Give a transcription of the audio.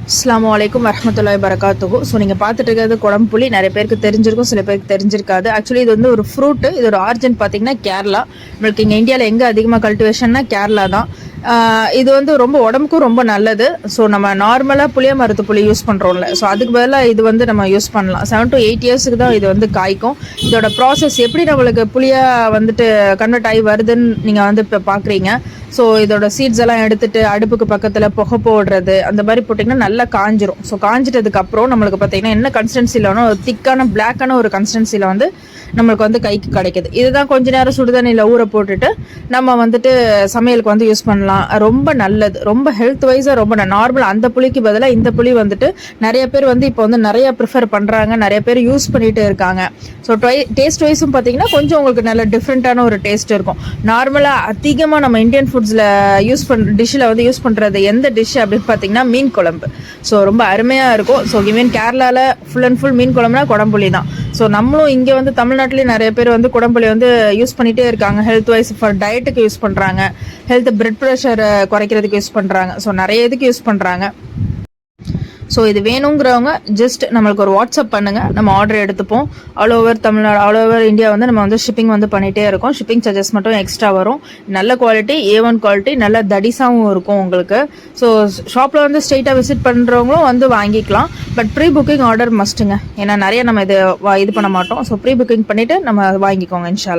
அஸ்ஸலாமு அலைக்கும் வரஹ்மத்துல்லாஹி வரகாத்துஹு. ஸோ நீங்கள் பார்த்துட்டு இருக்கிறது குடம்புளி. நிறைய பேருக்கு தெரிஞ்சிருக்கும், சில பேருக்கு தெரிஞ்சிருக்காது. ஆக்சுவலி இது வந்து ஒரு ஃப்ரூட்டு. இதோட ஆரிஜின் பார்த்தீங்கன்னா கேரளா. நம்மளுக்கு இங்கே இந்தியாவில் எங்கே அதிகமாக கல்டிவேஷன்னா கேரளா தான். இது வந்து ரொம்ப உடம்புக்கும் ரொம்ப நல்லது. ஸோ நம்ம நார்மலாக புளிய மரத்து புளி யூஸ் பண்ணுறோம்ல, ஸோ அதுக்கு பதிலாக இது வந்து நம்ம யூஸ் பண்ணலாம். 7 to 8 இயர்ஸுக்கு தான் இது வந்து காய்க்கும். இதோட ப்ராசஸ் எப்படி நம்மளுக்கு புளியாக வந்துட்டு கன்வெர்ட் ஆகி வருதுன்னு நீங்கள் வந்து இப்போ பார்க்குறீங்க. ஸோ இதோட சீட்ஸ் எல்லாம் எடுத்துட்டு அடுப்புக்கு பக்கத்தில் புகை போடுறது அந்த மாதிரி போட்டிங்கன்னா நல்லா காஞ்சிரும். ஸோ காஞ்சிட்டதுக்கு அப்புறம் நம்மளுக்கு பார்த்தீங்கன்னா என்ன கன்சிஸ்டன்சியில் வேணும், ஒரு திக்கான பிளாக்கான ஒரு கன்சிஸ்டன்சியில் வந்து நம்மளுக்கு வந்து கைக்கு கிடைக்குது. இதுதான் கொஞ்ச நேரம் சுடுதண்ணியில் ஊற போட்டுட்டு நம்ம வந்துட்டு சமையலுக்கு வந்து யூஸ் பண்ணலாம். ரொம்ப நல்லது, ரொம்ப ஹெல்த் வைஸாக ரொம்ப நார்மல். அந்த புளிக்கு பதிலாக இந்த புளி வந்துட்டு நிறைய பேர் வந்து இப்போ வந்து நிறைய ப்ரிஃபர் பண்ணுறாங்க, நிறைய பேர் யூஸ் பண்ணிட்டு இருக்காங்க. ஸோ டேஸ்ட் வைஸும் பார்த்தீங்கன்னா கொஞ்சம் உங்களுக்கு நல்ல டிஃப்ரெண்ட்டான ஒரு டேஸ்ட் இருக்கும். நார்மலாக அதிகமாக நம்ம இந்தியன் ஃபுட்ஸில் டிஷ்ஷில் வந்து யூஸ் பண்ணுறது எந்த டிஷ் அப்படின்னு பார்த்தீங்கன்னா மீன் குழம்பு. ஸோ ரொம்ப அருமையாக இருக்கும். ஸோ ஈவன் கேரளாவில் ஃபுல் அண்ட் ஃபுல் மீன் குழம்புனா குடம்புளி தான். ஸோ நம்மளும் இங்கே வந்து தமிழ்நாட்டிலேயே நிறைய பேர் வந்து குடம்புளி வந்து யூஸ் பண்ணிகிட்டே இருக்காங்க. ஹெல்த் வைஸ் ஃபார் டயட்டுக்கு யூஸ் பண்ணுறாங்க, ஹெல்த் பிளட் ப்ரெஷர் குறைக்கிறதுக்கு யூஸ் பண்ணுறாங்க. ஸோ நிறைய இதுக்கு யூஸ் பண்ணுறாங்க. ஸோ இது வேணுங்கிறவங்க ஜஸ்ட் நம்மளுக்கு ஒரு வாட்ஸ்அப் பண்ணுங்கள், நம்ம ஆர்டர் எடுத்துப்போம். All over Tamil Nadu, all over India வந்து நம்ம வந்து ஷிப்பிங் வந்து பண்ணிகிட்டே இருக்கோம். ஷிப்பிங் சார்ஜஸ் மட்டும் எக்ஸ்ட்ரா வரும். நல்ல குவாலிட்டி, A1 குவாலிட்டி, நல்ல தடிசாகவும் இருக்கும் உங்களுக்கு. ஸோ ஷாப்பில் வந்து ஸ்ட்ரெயிட்டாக விசிட் பண்ணுறவங்களும் வந்து வாங்கிக்கலாம். பட் ப்ரீ புக்கிங் ஆர்டர் மஸ்ட்டுங்க. ஏன்னா நிறைய நம்ம இது பண்ண மாட்டோம். ஸோ ப்ரீ புக்கிங் பண்ணிவிட்டு நம்ம வாங்கிக்கோங்க இன்ஷால்லா.